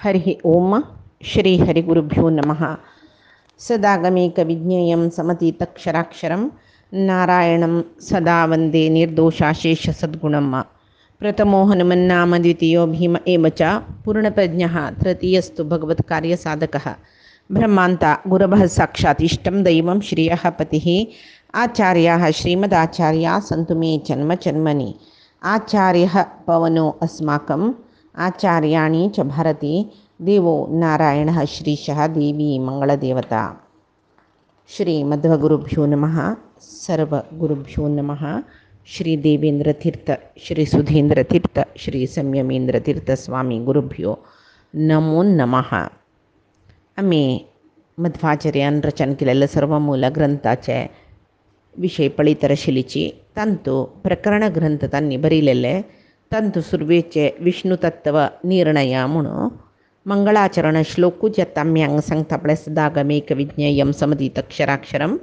हरि ओम श्री हरिगुरुभ्यो नमः। सदागमेकविज्ञेयं समतीतक्षराक्षरं नारायणं सदा वन्दे निर्दोषाशेषसद्गुणं। प्रथमो हनुमन्नाम द्वितीयो भीम एव च पूर्णप्रज्ञः तृतीयस्तु भगवत्कार्यसाधकः। ब्रह्मान्ता गुरवः साक्षात् इष्टं दैवं श्रियः पतिः आचार्याः श्रीमदाचार्याः सन्तु मे जन्मजन्मनि। आचार्यः पवनो अस्माकम् आचार्याणि च भारती देवो नारायणः श्रीशः देवी मंगलदेवता। श्री मध्वगुरुभ्यो नमः। सर्वगुरुभ्यो नमः। श्री देवेंद्रतीर्थ श्री सुधींद्रतीर्थ श्री संयमेंद्रतीर्थ स्वामी गुरुभ्यो नमो नमः. आम्ही मध्वाचार्यान रचन केलेल्या सर्व मूल ग्रंथाचे विषय पळितरशिलीची तंतु प्रकरण ग्रंथ त्यांनी बरिलेले तंतु सुर्वेचे विष्णुतत्व निर्णय म्हणून मंगळाचरण श्लोकुजताम्यांग सांगतापळे सदागमेकविज्ञेयं समतीतक्षराक्षरं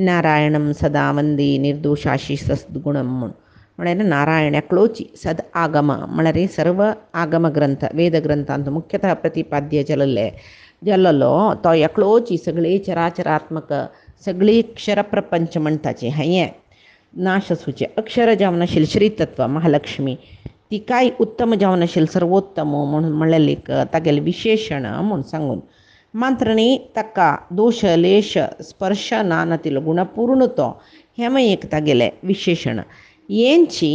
नारायणं सदा वंदे निर्दोषाशेषसद्गुणं म्हळ्यार नारायण एकलोची सद आगम म्हळ्यार सर्व आगम ग्रंथ वेद ग्रंथांत मुख्यतः प्रतिपाद्य जल्लो तो एकलोची सगळे चराचरात्मक सगळी क्षरप्रपंच म्हणटाचे हें नाशसूचे अक्षर जावन आशिल्ली श्रीतत्व महालक्ष्मी ती काय उत्तम जावन आशिल्ली सर्वोत्तम म्हणून म्हणलेली तागेलें विशेषण म्हणून सांगून मात्र न्ही ताका दोश लेश स्पर्श ना नातिलो गुणपूर्ण तो हें एक तागेलें विशेषण हेंची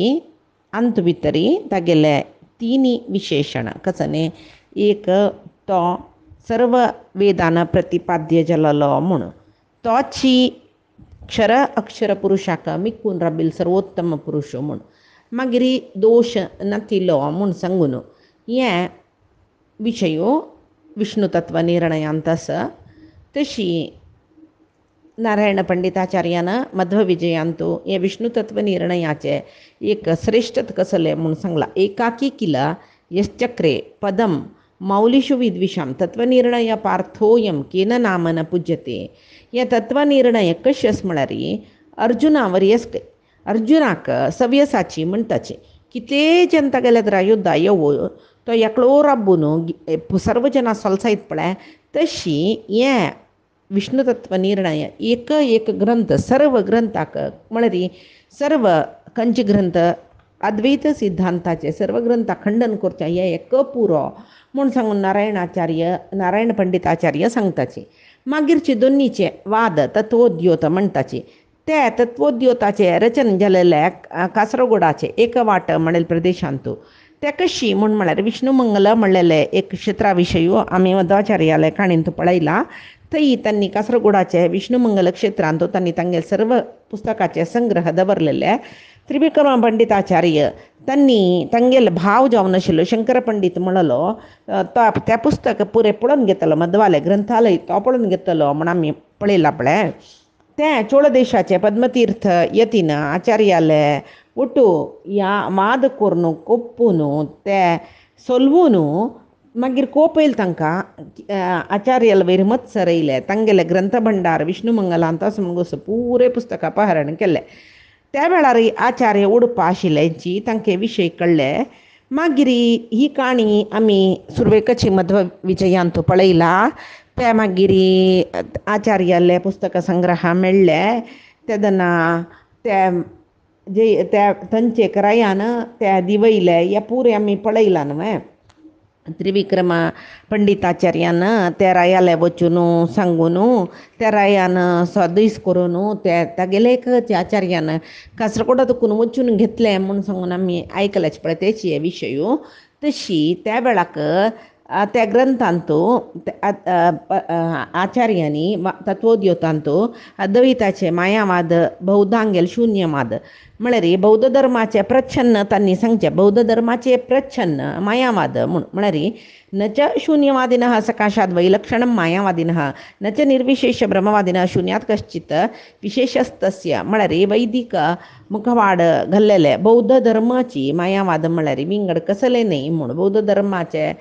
अंत भितरी तागेले तिनी विशेषण कसने एक तो सर्व वेदान प्रतिपाद्य जाल्लो म्हणून तोची क्षर अक्षर पुरुषाक मिकून राबिल सर्वोत्तम पुरुष म्हूण मागीर दोश नातिलो म्हूण सांगून हें विशयो विष्णुतत्व निर्णयांत आसा. तशी नारायण पंडिताचार्यान मध्वविजयांतू हे विष्णुतत्व निर्णयाचे एक श्रेष्ठत कसले म्हूण सांगला. एकाकी किला यश्चक्रे पदम मौलिषु विद्विषां तत्वनिर्णय पार्थोयम केन नाम न पूज्यते. हे तत्वनिर्णय कशें आसा म्हळ्यार अर्जुनावर अर्जुनाक सव्यसाची म्हणटाचे कितें जन तागेले युद्धा येवो तो एकलो राबून सर्व जना सोलसायत पळय तशी हें विष्णुतत्व निर्णय एक ग्रंथ सर्व ग्रंथाक म्हळ्यार सर्व खंयचे ग्रंथ अद्वैत सिद्धांताचे सर्व ग्रंथा खंडन करचे हे एक पुरो म्हूण सांगून नारायण पंडिताचार्य सांगताचे. मागीरचे दोनीचे वाद तत्वोद्योत म्हणटाचे ते तत्वोद्योताचे रचन जाल्ले कासरगोडाचे एक वाट म्हणेल प्रदेशांतू ते कशी म्हूण म्हळ्यार विष्णुमंगल म्हणलेले एक क्षेत्रा विशयी आमी मध्वाचार्यालय काणींत पळयला. थंय तांणी कासरगोडाचे विष्णुमंगल क्षेत्रांत तांणी तांगे सर्व पुस्तकाचे संग्रह दवरलेले. त्रिविक्रम पंडिताचार्य तांणी तांगेलो भाव जावन आशिल्लो शंकर पंडीत म्हणलो त्या पुस्तक पुरे पळोवन घेतलो मध्वालय ग्रंथालय तो पळोवन घेतलो म्हूण आमी पळयला पळय. ते चोळ देशाचे पद्मतीर्थ यतीन आचार्यालय ಒಟ್ಟು वाद करून कोप्पून ते सोलवून मागीर कोप येयले तांकां आचार्याल वयर मत सरयले तांगेले ग्रंथ भंडार विष्णुमंगलांत आसा म्हणून पुरे पुस्तकां अपहरण केले. त्या वेळार आचार्य उडपा आशिल्ल्याची तांचे विशय कळ्ळे. मागीर ही काणी आमी सुरवेकची मध्व विजयांत पळयला. ते मागीर आचार्याले पुस्तक संग्रह मेळ्ळे तेदना ते तांचे करायान ते दिवयले हे पुरे आमी पळयला न्हय. त्रिविक्रम पंडिताचार्यान त्या रायाले वचून सांगून त्या रायान सदीस करून ते तागेले आचार्यान कासरगोडात वचून घेतले म्हूण सांगून आमी आयकल्याचे पळय तेची हे विशय. तशी त्या वेळाक त्या ग्रंथांतू आचार्यांनी तत्वोद्योतांतू अद्वैताचे मायावाद बौद्धांगेल शून्यवाद म्हळ्यार बौद्ध धर्माचे प्रच्छन्न तांणी सांगचे बौद्ध धर्माचे प्रच्छन्न मायावाद म्हळ्यार न च शून्यवादिनः सकाशाद वैलक्षणं मायावादिनः न च निर्विशेष ब्रह्मवादिनः शून्यात कश्चित विशेषस्तस्य म्हळ्यार वैदिक मुखवाड घाल्लेले बौद्ध धर्माची मायावाद म्हळ्यार विंगड कसले न्ही म्हूण बौद्ध धर्माचे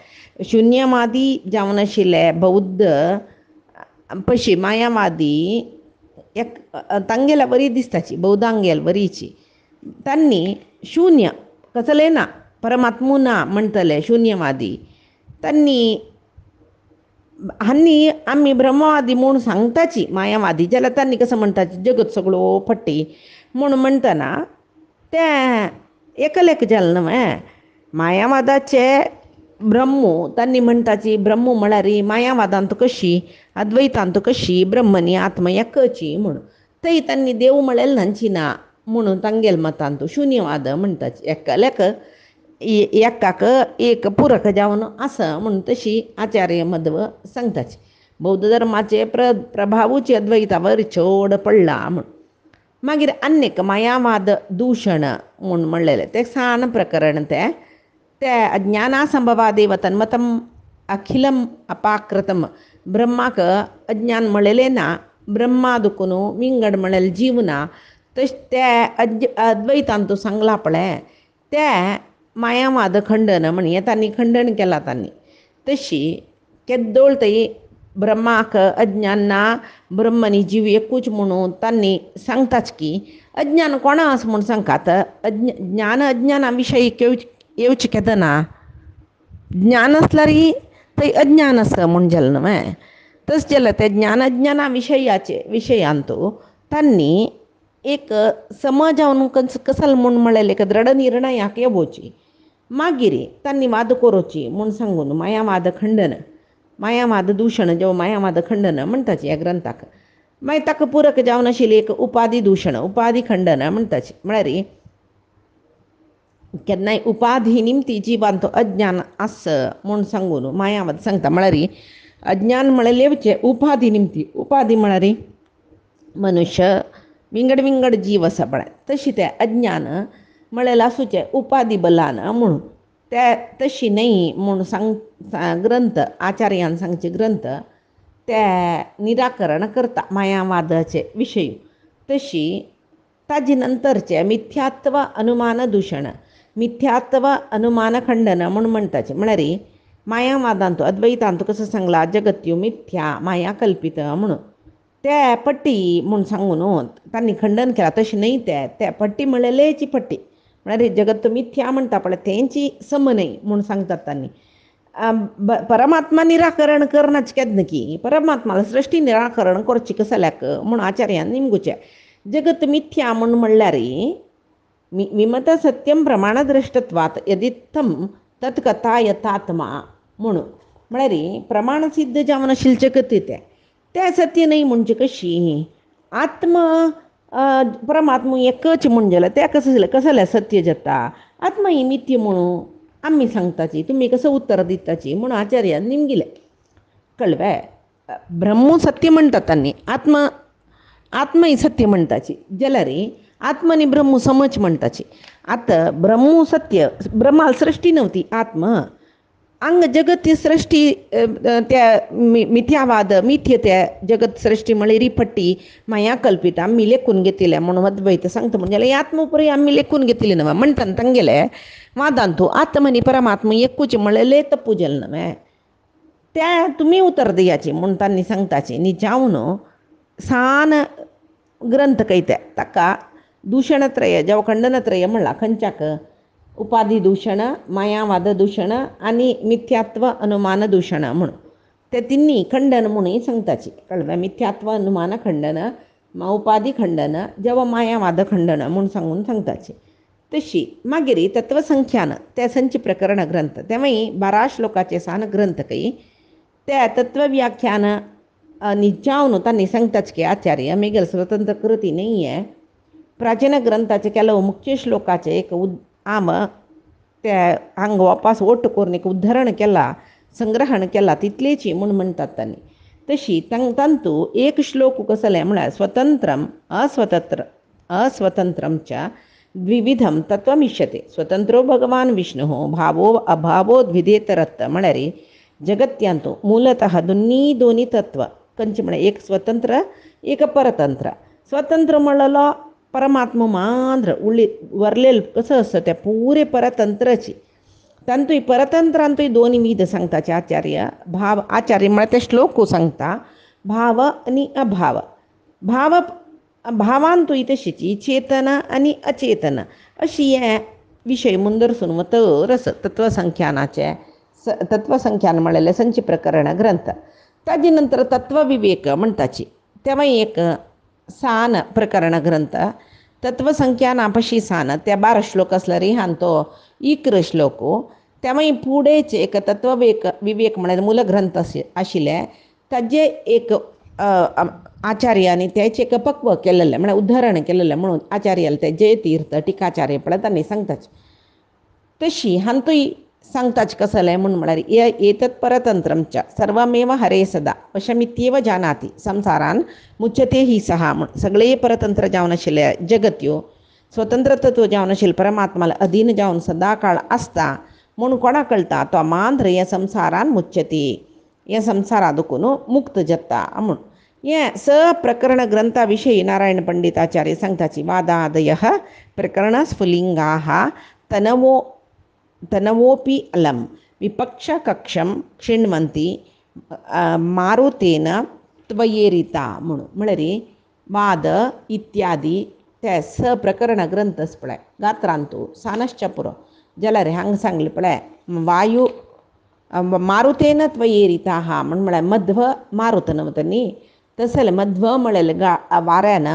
शून्यवादी जावन आशिल्ले बौद्ध पशी मायावादी एक तांगेल्या बरी दिसताची बौद्धांगेल बरीची तांणी शून्य कसले ना परमात्मू ना म्हणटले शून्यवादी तांणी हांनी आमी ब्रह्मवादी म्हूण सांगताची मायावादी जाल्यार तांणी कसं म्हणटाची जगत सगळो फट्टी म्हूण म्हणटना तें एकलेक जालें न्हय. मायावादाचे ब्रह्मू तांणी म्हणटाची ब्रह्मू म्हळ्यार मायावादांत कशी अद्वैतांत कशी ब्रह्मनी आत्मा एकची म्हूण थंय तांणी देव म्हळेल न्हंची ना म्हणून तांगेल मतांत शुन्यवाद म्हणटाची एकल्याक एकाक एक पुरक जावन आसा म्हणून तशी आचार्य मध्व सांगताची. बौद्ध धर्माचे प्रभावूचे अद्वैतावर चड पडला म्हूण. मागीर आनीक मायावाद दूषण म्हूण म्हणलेलें तें सान प्रकरण ते अज्ञानासंभवादेव तन्मतम अखिलम अपाकृतम. ब्रह्माक अज्ञान म्हळेलें ना, ब्रह्मा दुखून विंगड म्हळेल जीव ना. तश ते अद्वैतांत सांगला पळय ते मायावाद खंडन म्हण हें तांणी खंडन केलां तांणी. तशी केद्दोळ थंय ब्रह्माक अज्ञान ना, ब्रह्मनी जीव एकूच म्हणून तांणी सांगताच की अज्ञान कोणा आसा म्हूण सांगतात. ज्ञान अज्ञाना विशयी येवचें केदां ना. ज्ञान आसल्यार थंय अज्ञान आसा म्हूण जालें न्हय. तशें जाल्यार ते ज्ञान अज्ञाना विशयांत तांणी एक समाजावन कसल म्हूण म्हळेलें एक दृढ निर्णयाक येवची. मागीर तांणी वाद करोची म्हूण सांगून मायावाद खंडन मायावाद दूषण जेव्हा मायावाद खंडन म्हणटाची ह्या ग्रंथाक. मागीर ताका पुरक जावन आशिल्ली एक उपाधी दूषण उपाधी खंडन म्हणटाची. म्हळ्यार केन्नाय उपाधी निमती जिवांत अज्ञान आस म्हूण सांगून मायावाद सांगता. म्हळ्यार अज्ञान म्हळेलें उपाधी निमती. उपाधी म्हळ्यार मनुष्य विंगड विंगड जीव आसा पळय तशी ते अज्ञान म्हळेलें आसूचें उपाधी बलान म्हणून ते तशी न्हय म्हूण ग्रंथ आचार्यान सांगचे ग्रंथ ते निराकरण करता मायावादाचे विशयी. तशी ताजे नंतरचे मिथ्यात्व अनुमान दूषण मिथ्यात्व अनुमान खंडन म्हूण म्हणटाचें. म्हळ्यार मायावादांत अद्वैतांत कसं सांगला जगत्यो मिथ्या माया कल्पित म्हणून ते पट्टी म्हूण सांगून तांणी खंडन केलां. तशें न्हय ते पट्टी म्हळेलेची पट्टी म्हळ्यार जगत मिथ्या म्हणटा पळय तेंची सम न्हय म्हूण सांगतात तांणी. परमात्मा निराकरण करनाच केन्ना की परमात्माला सृश्टी निराकरण करची कसल्याक म्हूण आचार्यान निमगुचें. जगत मिथ्या म्हूण म्हणल्यार विमत सत्यम प्रमाणदृष्टत्वात यदित्थम तत्कथा यथात्मा म्हणून म्हळ्यार प्रमाण सिद्ध जावन आशिल्लें जगत तें सत्य न्हय म्हणजे कशी आत्म परमात्मा एकच म्हूण जाल्यार तें कसलें सत्य जाता. आत्मा ही मिथ्य म्हणून आमी सांगताची तुमी कसं उत्तर दिताची म्हूण आचार्यान निमगिलें. कळ्ळें. ब्रह्म सत्य म्हणटात तांणी आत्मा ही सत्य म्हणटाची जाल्यार आत्मा आनी ब्रह्म समज म्हणटाची. आतां ब्रह्म सत्य ब्रह्माला सृश्टी नव्हती आत्मा अंग जगत ही सृश्टी त्या मिथ्यावाद मिथ्य त्या जगत सृश्टी म्हळ्यार पट्टी माया कल्पित आमी लेखून घेतिल्लें म्हणून अद्वैत सांगता म्हणजे जाल्यार आत्मा उपरी आमी लेखून घेतिल्लें न्हय म्हणटान तांगेले वादांतू आत्मा आनी परमात्मा एकूच म्हळेलें तप्पू जालें न्हय. त्या तुमी उतर दियाची म्हूण तांणी सांगताची न्ही जावन सान ग्रंथ कैते ताका दूषणत्रय जेव्हा खंडनत्रय म्हणला खंयच्याक उपाधी दूषण मायावाद दूषण आनी मिथ्यात्व अनुमान दूषण म्हणून ते तिन्नी खंडन म्हणून सांगताची. कळ्ळें. मिथ्यात्व अनुमान खंडन उपाधी खंडन जेव्हा मायावाद खंडन म्हणून सांगताची. तशी मागीर तत्वसंख्यान ते संच प्रकरण ग्रंथ ते मागीर 12 श्लोकाचे सान ग्रंथ काही ते तत्वव्याख्यान निजावन तांणी सांगताच की आचार्य मेगल स्वतंत्र कृती नाही आहे. प्राचीन ग्रंथाचे ಕೆಲವು मुख्य श्लोकाचे एक आम ते हांगा वापस ओट करून एक उद्धरण केला संग्रहण केला तितलेची म्हूण म्हणटात तांणी. तशी तांतू एक श्लोक कसले म्हळ्यार स्वतंत्रम अस्वतंत्रम च द्विविधम तत्वमिष्यते. स्वतंत्रो भगवान विष्णु भावो अभावो द्विधेतरत्त म्हळ्यार जगत्यांतू मूलतः दोन्ही तत्व कंची म्हळ्यार एक स्वतंत्र एक परतंत्र. स्वतंत्र म्हणलो परमात्मा मात्र वरलेलं कसं असतं त्या पुरे परतंत्राची तांतूय परतंत्रांतूय दोन विध सांगताचे आचार्य भाव आचार्य म्हळ्यार ते श्लोक सांगता भाव आनी अभाव. भावांतूय तशीची चेतन आनी अचेतन अशी हे विशय मुंदरसून वतर तत्वसंख्यानाचे तत्वसंख्यान म्हळेलें संच प्रकरण ग्रंथ. ताजे नंतर तत्वविवेक म्हणटाची तेव्हा एक सान प्रकरण ग्रंथ तत्वसंख्या नापशी सान त्या 12 श्लोक असला रे हान तो इकर श्लोको त्यामुळे पुढेच एक तत्ववेक विवेक म्हळ्यार मूल ग्रंथ आशिल्ले ताजे एक आचार्यानी त्याचे एक पक्व केलेले म्हळ्यार उदाहरण केलेले म्हणून आचार्याला ते जयतीर्थ टिकाचार्य पळय तांणी सांगताच तशी हांतूय सांगताच कसले म्हणून म्हळ्यार एतत् परतंत्रमच्या सर्वमेव हरे सदा वशमित्येव जानाति संसारान मुच्यते ही सहा म्हण सगळे परतंत्र जावन आशिल्ले जगत्यो स्वतंत्र तत्व जावन आशिल्ले परमात्माला अधीन जावन सदा काळ आसता म्हणून कोणा कळटा तो मांद्र या संसारान मुच्यते या संसारादकून मुक्त जाता म्हूण हे स प्रकरण ग्रंथा विषयी नारायण पंडिताचार्य सांगताची वादादय प्रकरण स्फुलिंगा तनवोपि अलम विपक्ष कक्षम क्षिण्वन्ति मारुतेन त्वयेरिता म्हणून म्हळ्यार वाद इत्यादी ते स प्रकरण ग्रंथस पळय गात्रांतू सानश्च पुरो जाल्यार हांगा सांगले पळय वायू मारुतेन त्वयेरिता हा म्हळ्यार मध्व मारुत नवत न्ही तसले मध्व म्हळ्यार वाऱ्यान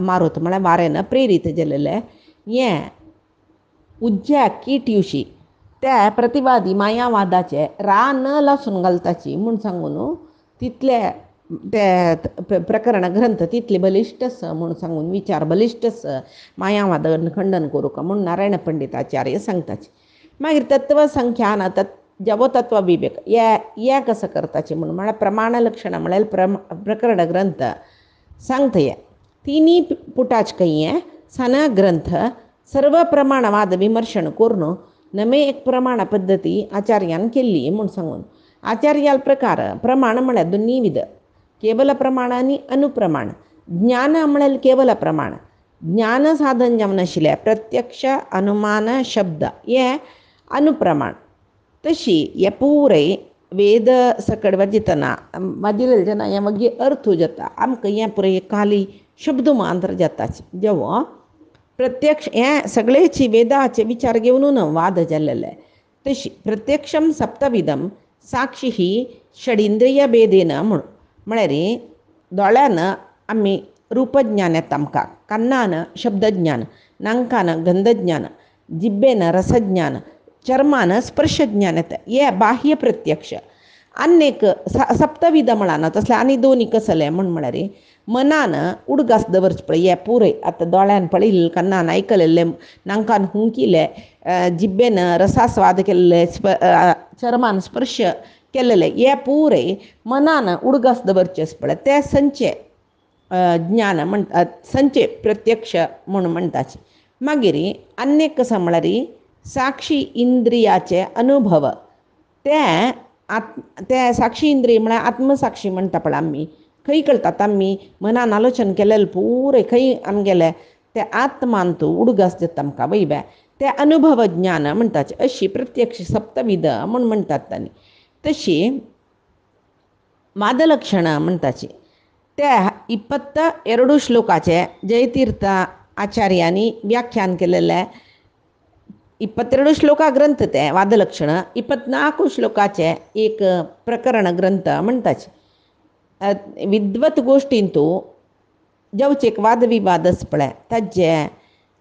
मारुत म्हळ्यार वाऱ्यान प्रेरीत जाल्ले हे उज्ज्या किट्युशी त्या प्रतिवादी मायावादाचे रा न लासून घालताची म्हूण सांगून तितले ते प्रकरण ग्रंथ तितले बलिश्टस म्हूण सांगून विचार बलिश्टस मायावाद खंडन करूं म्हणून नारायण पंडिताचार्य सांगताचे मागीर तत्वसंख्यान जवो तत्व विवेक हे कसं करताचे म्हणून म्हळ्यार प्रमाण लक्षणां म्हळ्यार प्रकरण ग्रंथ सांगता तिनी पुटाच कहीं सन ग्रंथ सर्व प्रमाणवाद विमर्शन करून नमे एक प्रमाण पद्धती आचार्यान केल्ली म्हूण सांगून आचार्याल प्रकार प्रमाण म्हळ्यार दोन्ही विध केवल प्रमाण आनी अनुप्रमाण ज्ञान म्हळ्यार केवल प्रमाण ज्ञान साधन जावन आशिल्ले प्रत्यक्ष अनुमान शब्द हे अनुप्रमाण तशी हे पुरे वेद सकड वाजितना वाजिले जेन्ना हे मागीर अर्थ जाता आमकां हे पुरे खाली शब्द मात्र जाताच जेवो प्रत्यक्ष हे सगळेची वेदाचे विचार घेवन वाद जाल्ले तशी प्रत्यक्षम सप्तविधम साक्षी ही षडिंद्रिय भेदेन म्हळ्यार दोळ्यान आमी रूपज्ञान येता आमकां कान्नान शब्दज्ञान नांकान गंधज्ञान जिब्बेन रसज्ञान चर्मान स्पर्शज्ञान येता हे बाह्य प्रत्यक्ष आनीक सप्तविध म्हळान तसले आनी दोन कसले म्हळ्यार मनान उडगास दवरचे पळय हे पुरे आतां दोळ्यान पळयले कान्नान आयकलेले नांकान हुंकिले जिब्बेन रसास्वाद केल्ले चर्मान स्पर्श केलेले हे पुरे मनान उडगास दवरचे पळय ते संचे ज्ञान म्हणटात संचे प्रत्यक्ष म्हणून म्हणटाचे मागीर आनीक कसं म्हळ्यार साक्षी इंद्रियाचे अनुभव ते साक्षी इंद्रिय म्हळ्यार आत्मसाक्षी म्हणटा पळय आमी खंय कळटात आमी मनान आलोचन केलेले पुरे खंय आमगेले ते आत्मान तूं उडगास जाता आमकां वैब्या ते अनुभव ज्ञान म्हणटाचे अशी प्रत्यक्ष सप्तविध म्हूण म्हणटात तांणी तशी वादलक्षणां म्हणटाची त्या 22 श्लोकाचे जयतीर्थ आचार्यांनी व्याख्यान केलेले 22 श्लोका ग्रंथ ते वादलक्षण 24 श्लोकाचे एक प्रकरण ग्रंथ म्हणटाचे विद्वत गोष्टींतू जेवचे एक वादविवादस पळय ताजे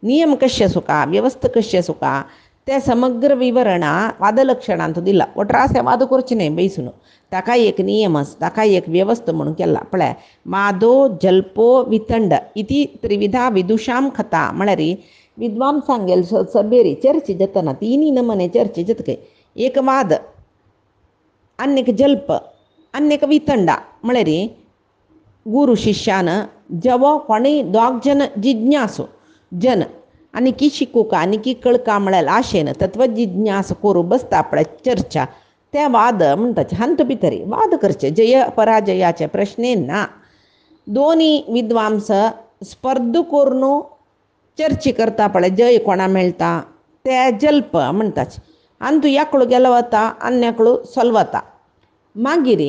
नियम कशे आसूं व्यवस्था कशी आसूं ते समग्र विवरणा वादलक्षणांत दिला वट्रासे वाद करचे न्हय बैसून ताका एक नियम ताका एक व्यवस्था म्हणून केला पळय वादो जल्पो वितंड इति त्रिविधा विदुषाम कथा म्हळ्यार विद्वांसांगेल सभेरी चर्चे जातना तिनी नमने चर्चे जातके एक वाद आनीक जल्प आनीक वितंडा म्हळ्यार गुरु शिष्यान जेवो कोणीय दोग जन जिज्ञासू जन आनी की शिकूका आनी की कळका म्हळ्यार आशेन तत्वजिज्ञास करूं बसता पळय चर्चा ते वाद म्हणटाचे हांत भितर वाद करचे जय पराजयाचे प्रश्ने ना दोनी विद्वांस स्पर्ध करून चर्चे करता पळय जय कोणा मेळटा ते जल्प म्हणटाचे आनी तूं एकलो गेलो वता आन्याकलो सोलवता मागीर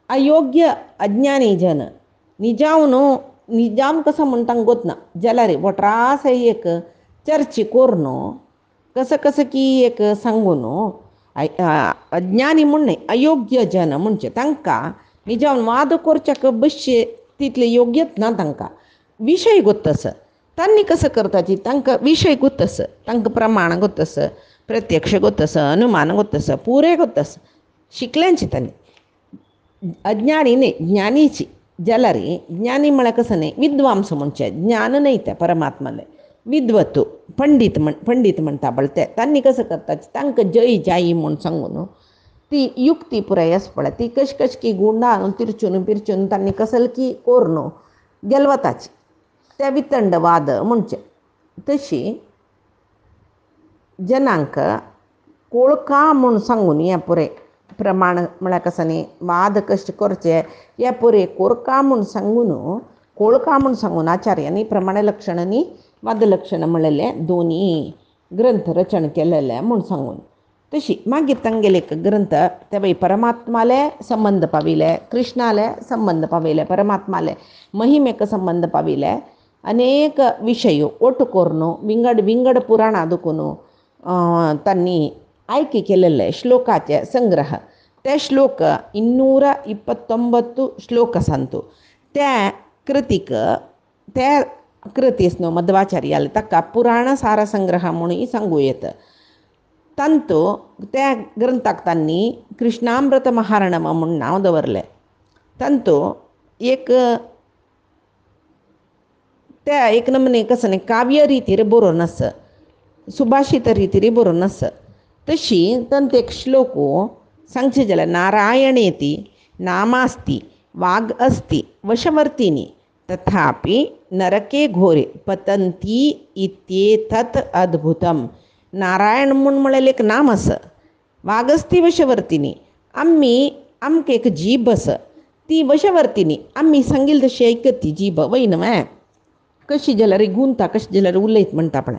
अयोग्य अज्ञानी जन निजाम कसं म्हणटा गोतना जाल्यार वट्रास एक चर्चे करून कसं की एक सांगून अज्ञानी म्हण न्ही, अयोग्य जन म्हणजे तांकां निजावन वाद करच्याक बसचे तितले योग्यच ना तांकां. विशय ಗೊತ್ತಸ तांणी कसं करताची तांकां विशय ಗೊತ್ತಸ तांकां प्रमाण ಗೊತ್ತಸ प्रत्यक्ष ಗೊತ್ತಸ अनुमान ಗೊತ್ತಸ पुरे ಗೊತ್ತಸ शिकल्यांची तांणी. अज्ञानी न्ही ज्ञानीची जलरी ज्ञानी म्हळ्यार कसं न्ही विद्वांस म्हणचे ज्ञान नाही त्या परमात्माले विद्वत्तू पंडित म्हणटा पळय ते तांणी कसं करता तांकां जय जायी म्हूण सांगून ती युक्ती पुराय आसा पळय ती कशी कशी की गुंडान तिरचून पिरचून तांणी कसल की कोरनो गेलवताची त्या वितंडवाद म्हणचे. तशी जनांक कोळका म्हूण सांगून हें पुरे प्रमाण म्हळ्यार कसं न्ही वाद कशे करचे हे पुरे कोरका म्हूण सांगून कोळका म्हूण सांगून आचार्यांनी प्रमाण लक्षणांनी वाद लक्षण म्हणलेले दोनी ग्रंथ रचण केलेले म्हूण सांगून. तशी मागीर तांगेले एक ग्रंथ ते बाई परमात्माले संबंध पाविले, कृष्णाले संबंध पाविले, परमात्माले महिमेक संबंध पाविले अनेक विषय ಒಟ್ಟು कोरनो विंगड विंगड पुराण दुखून तांणी आयके केलेले श्लोकाचे संग्रह. ते श्लोक 229 श्लोक सांतू त्या कृतीक त्या कृतीस न्हू मध्वाचार्याल ताका पुराण सार संग्रह म्हणून सांगू येता. तांतू त्या ग्रंथाक तांणी कृष्णामृत महारणम म्हूण नांव दवरलें. तांतू एक त्या एक नमने कसं न्ही काव्य रितीर बरोवन आसा, सुभाषित रितीर बरोवन आसा. तशी तांत एक श्लोक सांगचे जाल्यार नारायणेती नामास्ति वाग अस्ति वशवर्तिनी तथापि नरके घोरे पतंती इत्येतत् अद्भुतम. नारायण म्हूण म्हळ्यार एक नाम आसा, वाग अस्ति वशवर्तिनी आमी आमकां एक जीब आसा ती वशवर्तिनी आमी सांगिल तशी ऐकत ती जीब वय न्हय कशी जाल्यार गुंता कशी जाल्यार उलयत म्हणटा पळय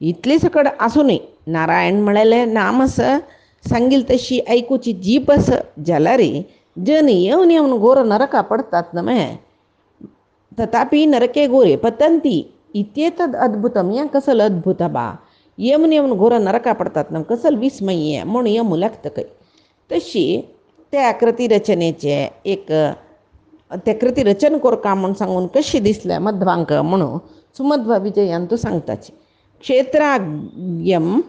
इतले सकड आसूनय नारायण म्हळेलें नाम आसा सांगिल तशी ऐकूची जीब आसा जाल्यार जन येवन येवन घोर नरका पडतात न्हय. तथापि नरके घोरे पतंती इत्येतद अद्भुतम हें कसल अद्भुत बा येवन येवन घोर नरका पडतात न्हय कसल विस्मय हें म्हूण हें मुलाक तकय. तशी त्या कृती रचनेचे एक ते कृती रचन कोरका म्हूण सांगून कशी दिसल्या मध्वांक म्हणून सुमध्व विजयान तूं सांगताची. क्षेत्राज्ञम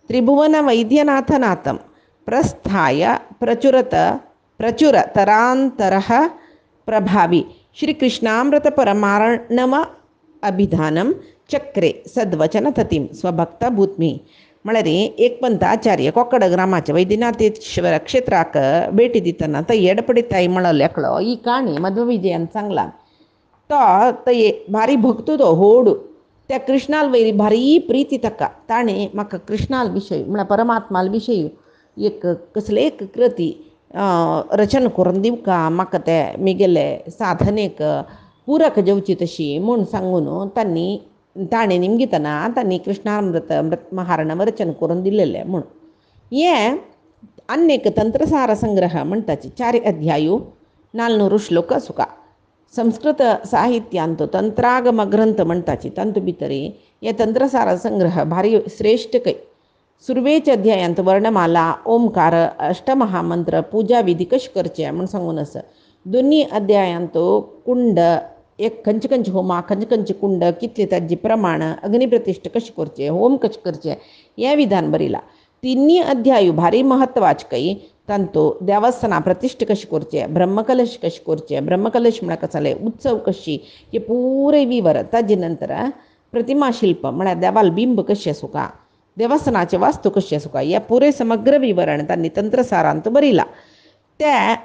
त्रिभुवन वैद्यनाथनाथम प्रस्थाय प्रचुरतरांतरः प्रभावी श्रीकृष्णामृत परमार्णव अभिधानम चक्रे सद्वचन ततीम स्वभक्त भूतमी. म्हळ्यार एक पंत आचार्य कोक्कड ग्रामाच्या वैद्यनाथेश्वर क्षेत्राक भेटी दितना थंय येडपडिताय म्हणलो एकलो ही काणी मध्व विजयान सांगला. तो थंय भारी भक्त तो होड त्या कृष्णाल वयरी भारी प्रिती ताका. ताणें म्हाका कृष्णाल विशय म्हळ्यार परमात्माल विशय एक कसले एक कृती रचन करून दिवका म्हाका ते म्हगेले साधनेक पुरक जेवची तशी म्हूण सांगून ताणें निमगितना तांणी कृष्णामृत महारणव रचन करून दिलेलें म्हूण. हें आनी एक तंत्रसार संग्रह म्हणटाची 4 अध्यायू 400 श्लोक सुका. संस्कृत साहित्यांत तंत्रागम ग्रंथ म्हणटाची तांतू भितर हे तंत्रसार संग्रह भारी श्रेश्ठ कय. सुरवेच्या अध्यायांत वर्णमाला ओमकार अष्टमहामंत्र पूजा विधी कशी करचे म्हूण सांगून आसा. दोनी अध्यायांत कुंड एक खंयचे खंयचे होमा खंयचे खंयचे कुंड कितले ताजी प्रमाण अग्निप्रतिश्ठ कशी करचे होम कशें करचे हें विधान बरयलां. 3 अध्याय भारी म्हत्वाचे कय. तांतू देवस्थाना प्रतिश्ठ कशी करचे ब्रह्मकलश कशी करचे ब्रह्मकलश म्हळ्यार कसले उत्सव कशी हे पुरे विवर. ताजे नंतर प्रतिमा शिल्प म्हळ्यार देवाल बिंब कशें सुका देवस्थानाचे वास्तू कशें सुका हे पुरे समग्र विवरण तांणी तंत्रसारांत बरयलां. त्या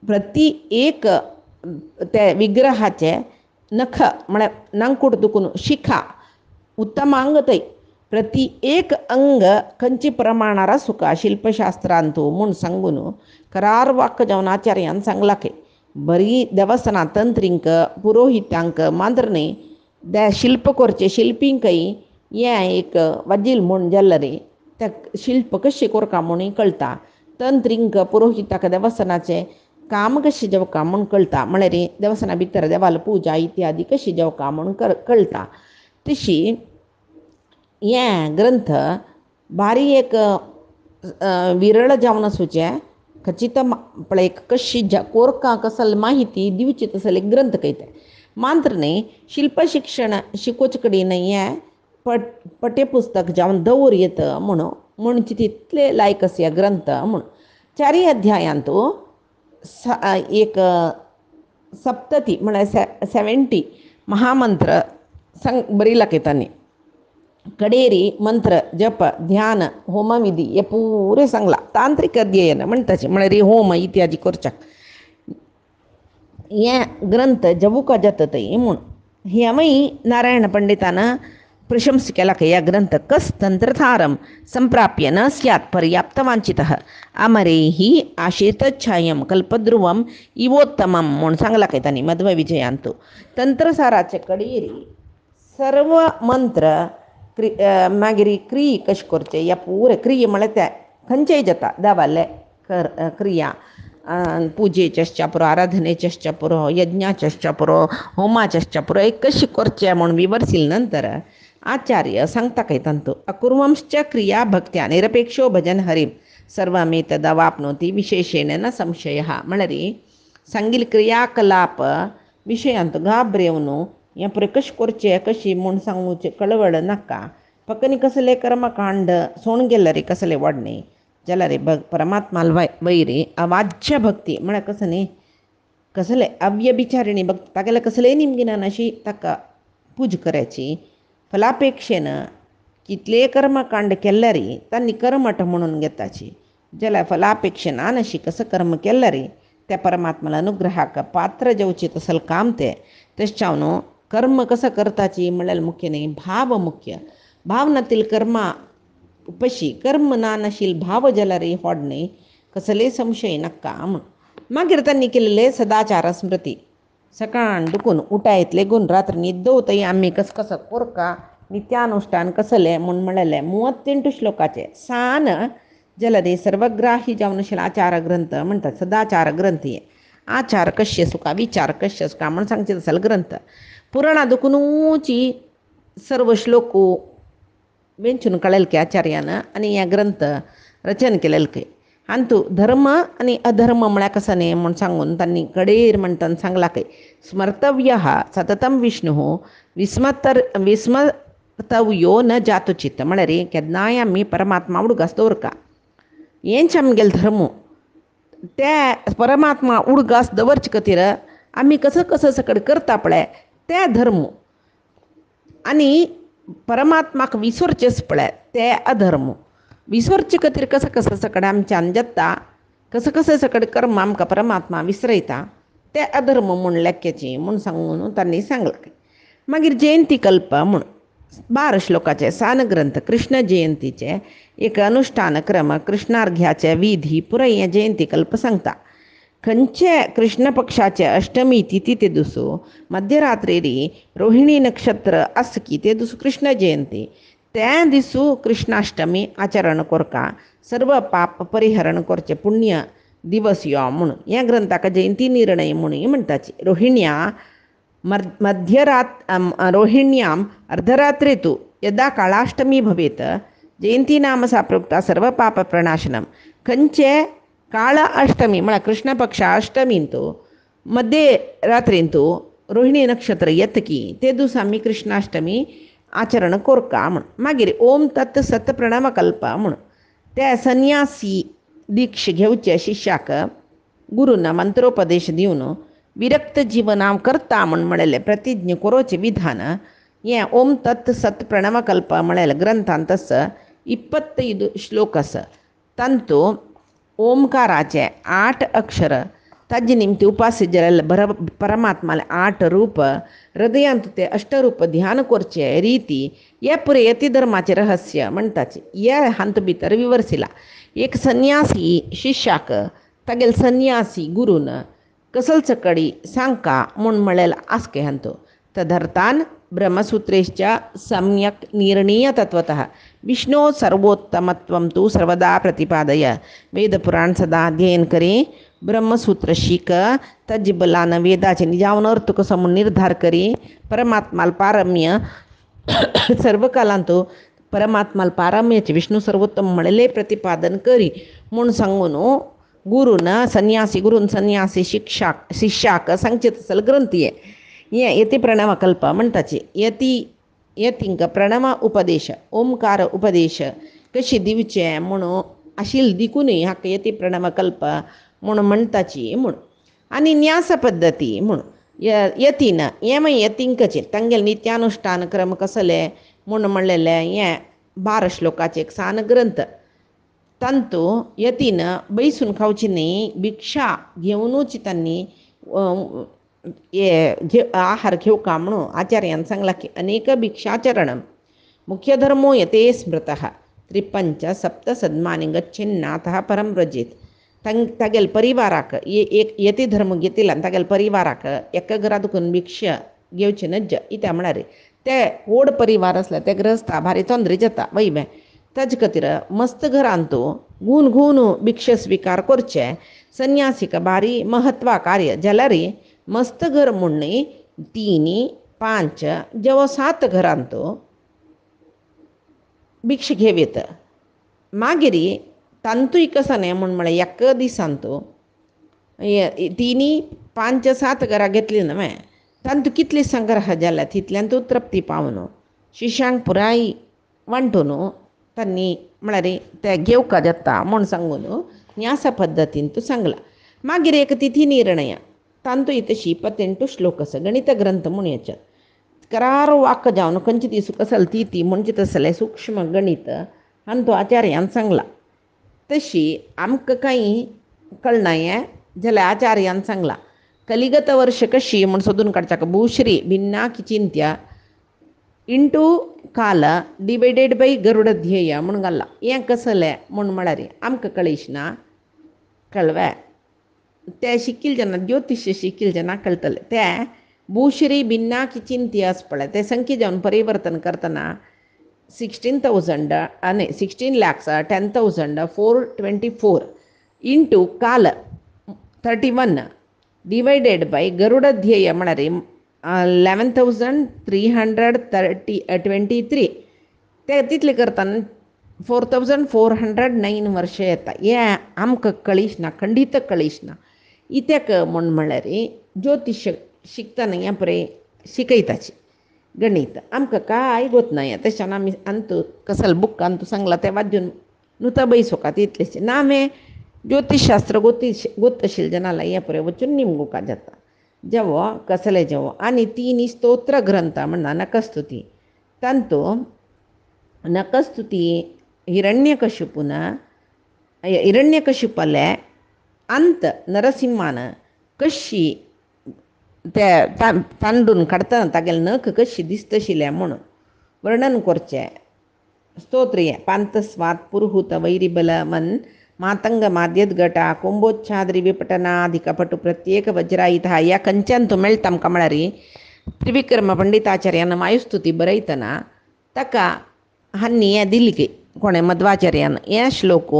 प्रति एक त्या विग्रहाचे नख म्हळ्यार नांकुड दुखून शिखा उत्तमांग थंय प्रति एक अंग खंयची प्रमाणारा सुका शिल्पशास्त्रांत म्हूण सांगून करार वाक्य जावन आचार्यान सांगला की बरी देवस्थाना तंत्रींक पुरोहितांक मात्र न्ही त्या शिल्प करचे शिल्पींकय हें एक वजील म्हूण जाल्यार त्या शिल्प कशें करता म्हूण कळटा. तंत्रींक पुरोहिताक देवस्थानाचें काम कशें जेवका म्हूण कळटा. म्हळ्यार देवस्थाना भितर देवाल पुजा इत्यादी कशी जेवका म्हूण कळटा. तशी हें ग्रंथ भारी एक विरळ जावन आसूचे खचित पळयक कशी कोरकां कसल माहिती दिवची तसले ग्रंथ कयते मात्र न्ही शिल्प शिक्षण शिकोवचे कडेन हें पठ्यपुस्तक जावन दवर येता म्हणचे तितले लायक आसा ग्रंथ म्हूण 4 अध्यायांतू एक सप्तती म्हळ्यार 70 महामंत्र बरयला तांणी कडेरी मंत्र जप ध्यान होमविधी हे पुरे सांगला तांत्रिक अध्ययन म्हणटाचे म्हळ्यार होम इत्यादी करच्याक हे ग्रंथ जबुका जाततय म्हूण हेवय नारायण पंडितान प्रशंस केला ह्या ग्रंथ कस तंत्रधारम संप्राप्य न स्यात् पर्याप्तवांचितः अमरे ही आशेतच्छायम कल्पध्रुवम इवोत्तमम म्हूण सांगला तांणी मध्व विजयांतू तंत्रसाराचे कडेरी सर्व मंत्र मागीर क्रिय कशें करचे ह्या पुरे क्रिय म्हळ्यार ते खंयचेय जाता देवाले क्रिया पुजेचे आसच्या पुरो आराधनेचे आसच्या पुरो यज्ञाचे आसच्या पुरो होमाचे आसच्या पुरो हे कशें करचे म्हूण विवरसील नंतर आचार्य सांगता काय तांतू अकुर्वंश्च क्रिया भक्त्या निरपेक्षो भजन हरिम सर्वमेतदवाप्नोति विशेषेण न संशयः म्हळ्यार सांगिल्ले क्रियाकलाप विशयांत गाब्रेवनू हें पुरे कशें करचें कशी म्हूण सांगूचे कळवळ नाका फकनी कसले कर्मकांड सोण गेले रे कसले वाडणे जाल्यार रे परमात्माल वैरी अवाज्य भक्ती म्हळ्यार कसं न्ही कसले अव्यभिचारिणी भक्ती तागेले कसलेय निमगिनान अशी ताका पूज करायची फलापेक्षेन कितले कर्मकांड केल्ले रे तांणी कर्मठ म्हणून घेताची जाल्यार फलापेक्षेन अशी कसं कर्म केल्ले रे त्या परमात्माला अनुग्रहाक पात्र जेवचे तसल काम ते तेच्यावनू कर्म कसं करताची म्हळ्यार मुख्य न्ही भाव मुख्य भावनातील कर्मा उपशी कर्म ना नाशील भाव जाल्यार होडणे कसले संशय नाका म्हूण मागीर तांणी केलेले सदाचार स्मृती सकाळ दुखून उठायत लेगून रात्र न्हिदोवतय आमी कसं कोरका नित्यानुष्ठान कसले म्हूण म्हळेले 38 श्लोकाचे सान जाल्यार सर्वग्राही जावन आशिल्लो आचार ग्रंथ म्हणटात सदाचार ग्रंथ हे आचार कशे सुका विचार कशे सुका म्हूण सांगचे तसले ग्रंथ पुराणा दुखूनची सर्व श्लोक वेंचून कळयले आचार्यान आनी हे ग्रंथ रचन केलेले अंतू धर्म आणि अधर्म म्हळ्यार कसं न्ही म्हूण सांगून तांणी कडेर म्हणटन सांगला स्मर्तव्य सततम विष्णू विस्मर्तव्यो न जातुचित म्हळ्यार केन्नाय आमी परमात्मा उडगास दवरका हेंच आमगेले धर्म ते परमात्मा उडगास दवरचे खातीर आमी कसं सकड करता पळय ते धर्म आनी परमात्माक विसरचेच पळय ते अधर्म विसरचे खातीर कसं सकड आमच्यान जाता कसं सकड कर्म आमकां परमात्मा विसरयता ते अधर्म म्हूण लेख्याची म्हूण सांगून तांणी सांगलें मागीर जयंती कल्प म्हूण 12 श्लोकाचे सान ग्रंथ कृष्ण जयंतीचे एक अनुष्ठान क्रम कृष्णार्घ्याचे विधी पुराय हे जयंती कल्प सांगता खंयचे कृष्ण पक्षाचे अष्टमी तिथी ते दुसू मध्यरात्री रोहिणी नक्षत्र आसकी ते दुसू कृष्ण जयंती त्या दिसू कृष्णाष्टमी आचरण करका सर्व पाप परिहरण करचे पुण्य दिवस यो म्हणून ह्या ग्रंथाक जयंती निर्णय म्हणून म्हणटाची रोहिण्याम अर्धरात्रेतु यदा काळाष्टमी भवेत जयंती नाम सा प्रोक्ता सर्व पाप प्रणाशनम खंयचे काळ अष्टमी म्हळ्यार कृष्ण पक्ष अष्टमींतू मध्य रात्रींतू रोहिणी नक्षत्र येतकी ते दिवस आमी कृष्णाष्टमी आचरण करका म्हूण मागीर ओम तत् सत प्रणव कल्प म्हूण ते संन्यासी दीक्ष घेवचे शिष्याक गुरून मंत्रोपदेश दिवन विरक्त जिवनां करता म्हूण म्हळेलें प्रतिज्ञ करोचे विधान हें ओम तत् सत प्रणव कल्प म्हळेलें ग्रंथांत तस 25 श्लोक आसा तांतू ओमकाराचे 8 अक्षर ताजे निमती उपास्य जाल्ले परमात्माले 8 रूप हृदयांत ते अष्टरूप ध्यान करचे रीती हे पुरे यतिधर्माचे रहस्य म्हणटाचे हे हांत भितर विवरसिला एक संन्यासी शिष्याक तागेले संन्यासी गुरून कसलच कडी सांगका म्हूण म्हळेलें आसके हांतू तदर्थान ब्रह्मसूत्रेश्च सम्यक निर्णीय तत्वतः विष्णु सर्वोत्तमत्वं तु सर्वदा प्रतिपादय वेद पुराण सदा अध्ययन करी ब्रह्मसूत्र शीक तज बलान वेदाचे निजावन अर्थ कसो निर्धार करी परमात्माल पारम्य सर्व कालांतू परमात्माला पारम्याचे विष्णू सर्वोत्तम म्हणले प्रतिपादन करी म्हूण सांगून गुरून संन्यासी गुरून संन्यासी शिष्याक सांगचे सल ग्रंथी आहे यती प्रणवकल्प म्हणताचे यतींक प्रणव उपदेश ओंकार उपदेश कशी दिवचे म्हणून आशिल दिकूनय हाक यती प्रणवकल्प म्हणून म्हणताची म्हणून आणि न्यास पद्धती म्हणून यतीन यतींकचे तांगेल नित्यानुष्ठान क्रम कसले म्हणून म्हणलेले हे 12 श्लोकाचे एक सान ग्रंथ तांतू यतीन बैसून खावची न्ही भिक्षा घेवनूच त्यांनी आहार घेवका म्हणून आचार्यान सांगला की अनेक भिक्षाचरण मुख्य धर्मो यते स्मृतः त्रिपंच सप्त सद्मानी गच्छिन्नाथः परम व्रजेत तागेल परिवाराक एक यती धर्म घेतिला तागेल परिवाराक एका घरा दुखून भिक्षा घेवची नज्ज इत्या म्हणारे ते व्हड परिवार असला ते ग्रस्ता भारी तोंदरी जाता वैबे ताजे खातीर मस्त घरांतू घून घून भिक्षा स्वीकार करचे संन्यासीक भारी महत्वा कार्य जाल्यार मस्त घर म्हणणे 3, 5 जेव्हा 7 घरांतू भिक्षा घेवेत मागीर तांतूय कसं न्ही म्हण एक दिसांतू 3, 5, 7 घरां घेतली न्हय तांतू कितली संग्रह जाला तितल्यान तूं तृप्ती पावून शिश्यांक पुराय वांटून तांणी म्हळ्यार ते घेवका जाता म्हूण सांगून न्यास पद्दतीन तूं सांगला मागीर एक तिथी निर्णय तांतूय तशी 28 श्लोक आसा गणित ग्रंथ म्हूण हेच्यात करार वाक्य जावन खंयचे दीस कसल ती म्हणजे तसलें सूक्ष्म गणित आनी तो आचार्यान सांगला तशी आमकां कांय कळना जाल्यार आचार्यान सांगला कलिगत वर्ष कशी म्हूण सोदून काडच्याक भूश्री भिन्ना की चिंत्या इंटू काल डिवायडेड बाय गरुड ध्येय म्हणून घाल्ला हें कसलें म्हूण म्हळ्यार आमकां कळीश ना कळवा ते शिकिल्ले जेन्ना ज्योतिश्य शिकिल्ले जेन्ना कळटले ते भूश्री भिन्ना की चिंत्य आस पळय ते संख्या जावन परिवर्तन करतना 16,10,424 इंटू काल 31 डिवायडेड बाय गरुड ध्येय म्हळ्यार 11,323 ते तितले करतना 4,409 वर्ष येता हें आमकां कळीश ना खंडीत कळीश ना इत्याक म्हूण म्हळ्यार ज्योतिश्य शिकतना हें पळय शिकयताची गणित आमकां कांय गोत ना तशें आमी अंतू कसल बुक अंतू सांगला ते वाजून नुता बैसोका तितलेशें ना हांवें ज्योतिषशास्त्र गोत आशिल्लें जनाला हें पळय वचून निमगुका जाता जेवो कसले जेवो आनी 3 स्तोत्र ग्रंथ म्हणना नकस्तुती तांतू नकस्तुती हिरण्यकशिपले अंत नरसिंहान कशी ते तांडून काडतना तागेले नख कशी दिसतशिल्ले म्हणून वर्णन करचें स्तोत्र हें पांतस्वात पुरुहूत वैरिबल मन मातंग माद्यद गटा कुंभोच्छाद्री विपटनाधिकपटु प्रत्येक वज्रायुध ह्या खंयच्यान मेळटा आमकां म्हळ्यार त्रिविक्रम पंडिताचार्यान वायुस्तुती बरयतना ताका हांनी हें दिली कोणें मध्वाचार्यान हें श्लोक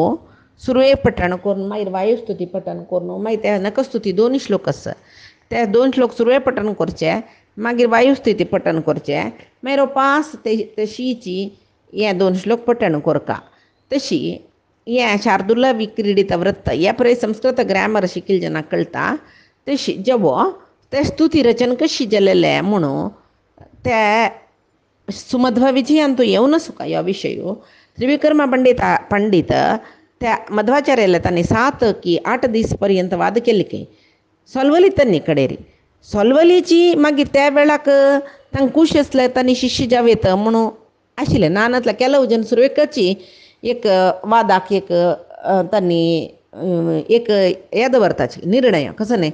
सुरवे पठण करून मागीर वायुस्तुती पठण करून मागीर ते नकस्तुती 2 श्लोक आसा ते 2 श्लोक सुरवे पठण करचे मागीर वायुस्तुती पठण करचे मागीर उपास तशीची हे 2 श्लोक पठण करका तशी हें शार्दूल विक्रीडित वृत्त हे पळय संस्कृत ग्रॅमर शिकिल्ले जेन्ना कळटा तशी जेवो ते स्तुती रचन कशी जालेले म्हणून ते सुमध्व विजयान तूं येवन सुका ह्यो विशय त्रिविक्रम पंडित त्या मध्वाचार्याला तांणी 7 की 8 दीस पर्यंत वाद केले की सोलवली त्यांनी कडेरी सोलवलीची मागीर त्या वेळाक तांकां खूश आसले तांणी शिष्य जावेत म्हणून आशिल्लें नानातल्या केलो जन सुरवेकाची एक वादाक एक तांणी एक हें दवरताची निर्णय कसो न्ही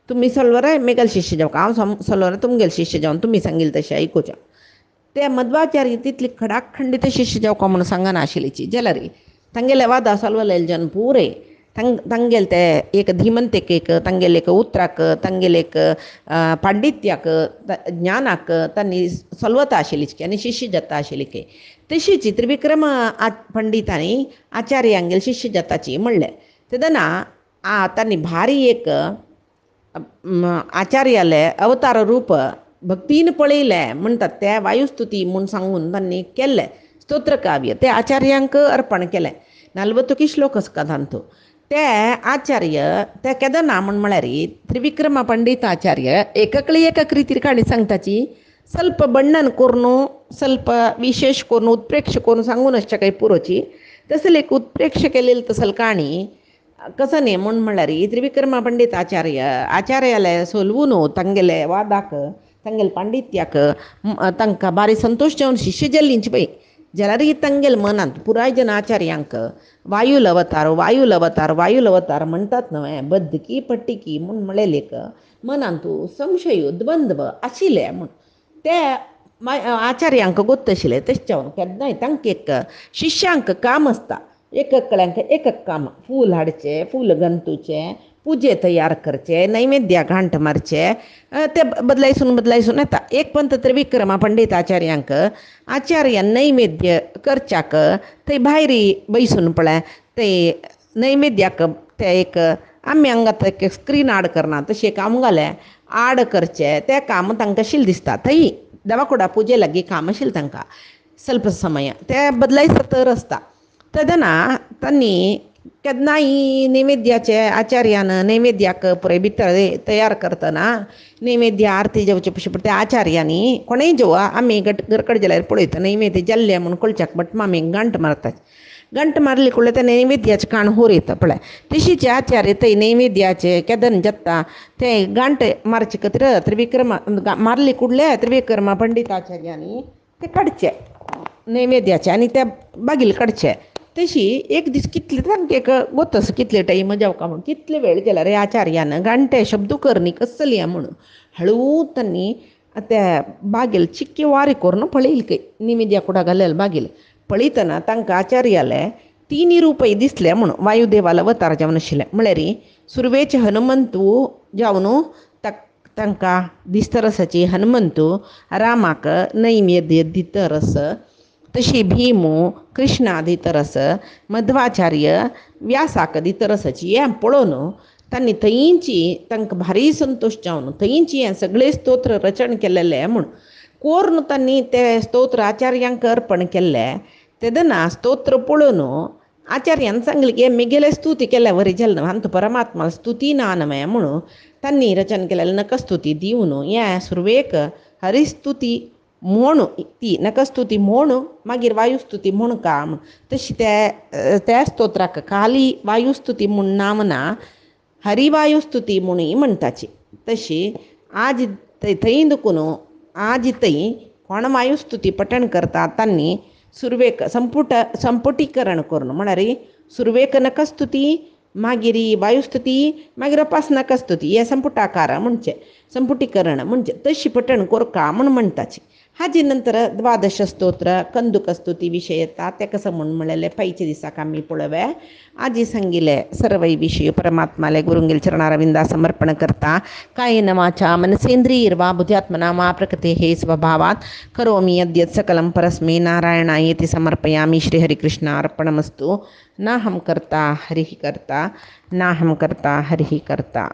तुमी सोलवराय मेगेल शिष्य जावं हांव सोलवरां तुमगेल शिष्य जावन तुमी सांगिल्लें तशें आयकुचें ते मध्वाचार्य तितली खडाखंडीत शिष्य जावका म्हणून सांगना आशिल्लीची जाल्यार तांगेले वादा सोलवलेले जन पुरे तांगेल ते एक धिमंतेक एक तांगेल एक उतराक तांगेल एक पांडित्याक ज्ञानाक तांणी सोलवता आशिल्लीची आनी शिष्य जाता आशिल्ली की तशीच त्रिविक्रम पंडितांनी आचार्यांगेल शिष्य जाताची म्हणलें तेदना तांणी भारी एक आचार्याले अवतार रूप भक्तीन पळयले म्हणटात ते वायुस्तुती म्हूण सांगून तांणी केल्ले ಸ್ತೋತ್ರಕಾವ್ಯ ते आचार्यांक अर्पण केलें 40 श्लोक आसता तांतू ते आचार्य ते केदां ना म्हळ्यार त्रिविक्रम पंडित आचार्य एक रितीर काणी सांगताची ಸ್ವಲ್ಪ बंडन करून ಸ್ವಲ್ಪ विशेष करून उत्प्रेक्ष करून सांगून अशें काही पुरोची तसल एक उत्प्रेक्ष केलेली तसल काणी कसं न्ही म्हळ्यार त्रिविक्रम पंडित आचार्याले सोलवून तांगेले वादाक तांगेले पांडित्याक तांकां बारी संतोश जावन शिश्य जेल्लींची पळय जाल्यार तांगेले मनांत पुराय जन आचार्यांक वायूल अवतार म्हणटात न्हय बद्धकी पट्टिकी म्हूण म्हणलेलेक मनांत संशय द्वंद्व आशिल्ले म्हूण ते आचार्यांक गोत्त आशिल्ले तेच्यावन केन्नाय तांकां एक शिश्यांक काम आसता एकल्याक एक काम फूल हाडचें फूल गंतूचें पुजे तयार करचे नैवेद्या घांट मारचे ते बदलायसून येता एक पंत त्रिविक्रम पंडित आचार्य नैवेद्य करच्याक थंय भायरी बैसून पळय ते नैवेद्याक ते एक आमी हांगा एक स्क्रीन आड करना तशें एक आमगालें आड करचें तें काम तांकां आशिल्लें दिसता थंय देवाकुडा पुजे लागीं काम आशिल्लें तांकां ಸ್ವಲ್ಪ ಸಮಯ ते बदलायसर आसता तेदना तांणी केन्नाय नैवेद्याचे आचार्यान नैवेद्याक पुराय भितर तयार करतना नैवेद्य आरती जेवचे पयशे पडटा आचार्यांनी कोणेय जेवा आमी घरकडेन जाल्यार पळयता नैवेद्य जाल्ले म्हूण कळच्याक बट आमी घंट मारतात घंट मारली कडले ते नैवेद्याचे काण होर येता पळय तशीचे आचार्य थंय नैवेद्याचे केदन जेत्ता ते घंट मारचे खातीर त्रिविक्रम मारली कुडले त्रिविक्रम पंडित आचार्यांनी ते काडचे नैवेद्याचे आनी ते बागील काडचे तशी एक दीस कितले तांकां एक गोतस कितले टायम जेवका म्हूण कितले वेळ जाल्यार आचार्यान घंटे शब्दुकर्णी कसली म्हणून हळू तांणी त्या बागेल चिक्के वारी करून पळयली खंय नैवेद्या कुडा घालेले बागेल पळयतना तांकां आचार्याले 3 रूपय दिसले म्हूण वायुदेवाला अवतार जावन आशिल्ले म्हळ्यार सुरवेचे हनुमंतू जावन तांकां दिसतरसाची हनुमंतू रामाक नैवेद्य दितरस तशी भीमू कृष्णा दितरस मध्वाचार्य व्यासाक दितरसाची हें पळोवन तांणी थंयची तांकां भारी संतोश जावन थंयची हें सगळें स्तोत्र रचण केलेलें म्हूण कोरून तांणी ते स्तोत्र आचार्यांक अर्पण केल्ले तेदना स्तोत्र पळोवन आचार्यान सांगलें की मिगेले स्तुती केल्या वरी जालें अंत परमात्मा स्तुती ना नवे म्हणून तांणी रचन केलेलें नकस्तुती दिवन हें सुरवेक हरिस्तुती म्हूण ती नकस्तुती म्हूण मागीर वायुस्तुती म्हूण काम तशी त्या स्तोत्राक खाली वायुस्तुती म्हूण नांव ना हरिवायुस्तुती म्हणूय म्हणटाची तशी आज थंय दुखून आज थंय कोण वायुस्तुती पठण करता तांणी सुरवेक संपुटीकरण करून म्हळ्यार सुरवेक नकस्तुती मागीर वायुस्तुती मागीर अपास नकस्तुती हे संपुटाकार म्हणचे संपुटीकरण म्हणजे तशी पठण कोरका म्हूण म्हणटाची हाजी नंतर 12 स्तोत्र कंदुक स्तुती विशय येता ते कसं म्हणून म्हणलेले पैचे दिसाक आमी पळोवे आजी सांगिले सर्वै विषय परमात्माले गुरुंगेल चरणारविंदा समर्पण करता कायेन वाचा मनसेंद्रियर्वा बुद्ध्यात्मना मा प्रकृतेः स्वभावात् करोमि यद्यत् सकलं परस्मै नारायणायेति समर्पयामि श्री हरिकृष्णार्पणमस्तु नाहं कर्ता हरिः कर्ता नाहं कर्ता हरिः कर्ता।